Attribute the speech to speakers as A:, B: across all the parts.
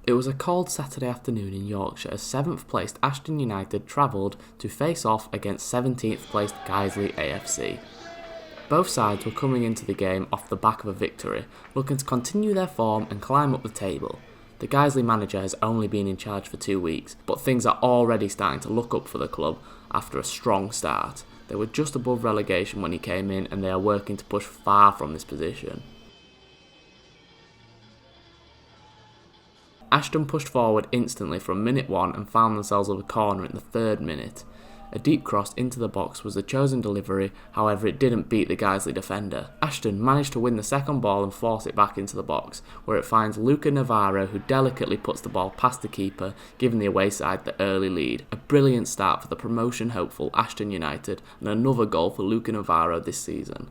A: It was a cold Saturday afternoon in Yorkshire as 7th placed Ashton United travelled to face off against 17th placed Guiseley AFC. Both sides were coming into the game off the back of a victory, looking to continue their form and climb up the table. The Guiseley manager has only been in charge for 2 weeks, but things are already starting to look up for the club after a strong start. They were just above relegation when he came in, and they are working to push far from this position. Ashton pushed forward instantly from minute 1 and found themselves with a corner in the 3rd minute. A deep cross into the box was the chosen delivery, however it didn't beat the Guiseley defender. Ashton managed to win the second ball and force it back into the box, where it finds Luca Navarro, who delicately puts the ball past the keeper, giving the away side the early lead. A brilliant start for the promotion hopeful Ashton United, and another goal for Luca Navarro this season.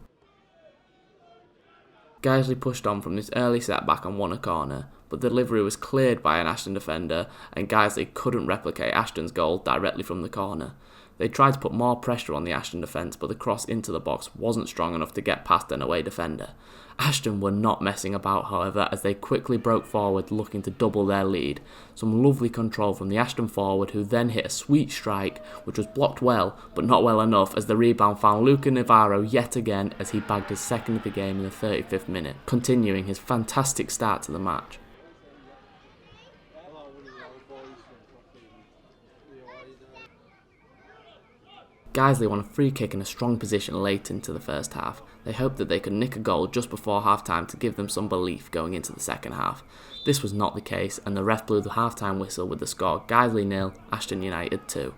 A: Guiseley pushed on from this early setback and won a corner, but the delivery was cleared by an Ashton defender, and Guiseley couldn't replicate Ashton's goal directly from the corner. They tried to put more pressure on the Ashton defence, but the cross into the box wasn't strong enough to get past an away defender. Ashton were not messing about, however, as they quickly broke forward looking to double their lead. Some lovely control from the Ashton forward, who then hit a sweet strike, which was blocked well, but not well enough, as the rebound found Luca Navarro yet again as he bagged his second of the game in the 35th minute, continuing his fantastic start to the match. Guiseley won a free kick in a strong position late into the first half. They hoped that they could nick a goal just before half-time to give them some belief going into the second half. This was not the case, and the ref blew the half-time whistle with the score Guiseley 0, Ashton United 2.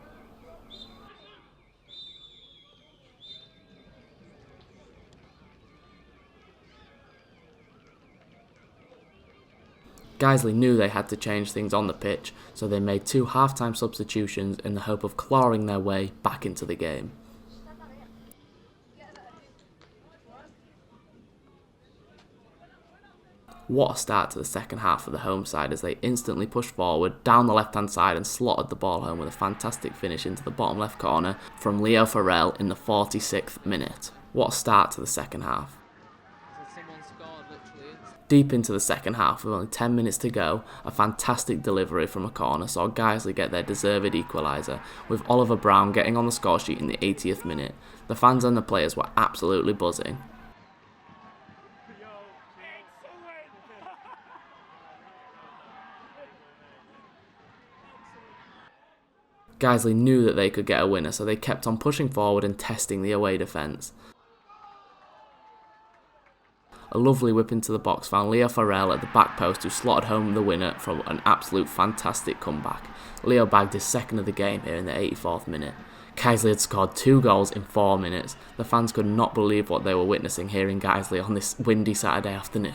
A: Guiseley knew they had to change things on the pitch, so they made 2 half-time substitutions in the hope of clawing their way back into the game. What a start to the second half for the home side as they instantly pushed forward down the left-hand side and slotted the ball home with a fantastic finish into the bottom left corner from Leo Farrell in the 46th minute. What a start to the second half. Deep into the second half, with only 10 minutes to go, a fantastic delivery from a corner saw Guiseley get their deserved equaliser, with Oliver Brown getting on the score sheet in the 80th minute. The fans and the players were absolutely buzzing. Guiseley knew that they could get a winner, so they kept on pushing forward and testing the away defence. A lovely whip into the box found Leo Farrell at the back post, who slotted home the winner from an absolute fantastic comeback. Leo bagged his second of the game here in the 84th minute. Guiseley had scored 2 goals in 4 minutes. The fans could not believe what they were witnessing here in Guiseley on this windy Saturday afternoon.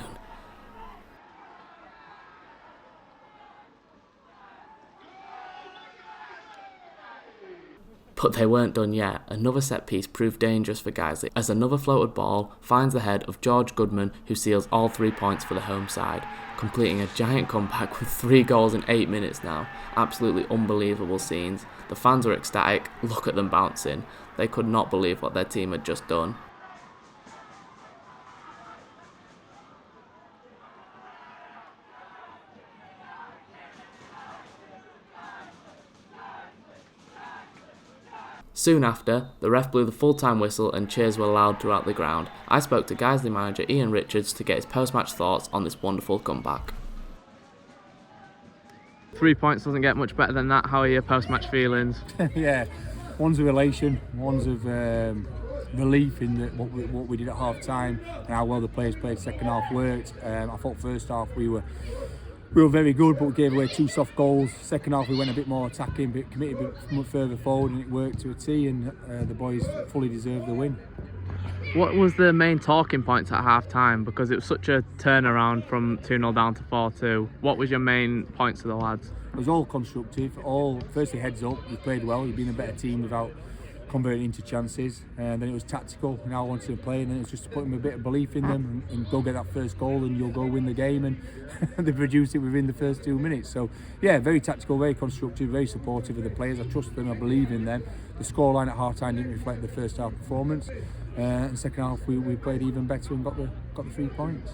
A: But they weren't done yet. Another set piece proved dangerous for Guiseley as another floated ball finds the head of George Goodman, who seals all 3 points for the home side, completing a giant comeback with 3 goals in 8 minutes now. Absolutely unbelievable scenes. The fans were ecstatic. Look at them bouncing. They could not believe what their team had just done. Soon after, the ref blew the full-time whistle and cheers were loud throughout the ground. I spoke to Guiseley manager Ian Richards to get his post-match thoughts on this wonderful comeback.
B: 3 points doesn't get much better than that. How are your post-match feelings?
C: Yeah, one's of elation, one's of relief in what we did at half-time and how well the players played. Second half worked. I thought first half we were very good, but we gave away 2 soft goals. Second half we went a bit more attacking, but committed a bit much further forward, and it worked to a T, and the boys fully deserved the win.
B: What was the main talking points at half-time? Because it was such a turnaround from 2-0 down to 4-2. What was your main points to the lads?
C: It was all constructive. Firstly, heads up. You played well. You've been a better team without converting into chances, and then it was tactical and how I wanted to play, and then it was just to put them a bit of belief in them and go get that first goal and you'll go win the game, and they produced it within the first 2 minutes. So yeah, very tactical, very constructive, very supportive of the players. I trust them, I believe in them. The scoreline at half time didn't reflect the first half performance, and second half we played even better and got the 3 points.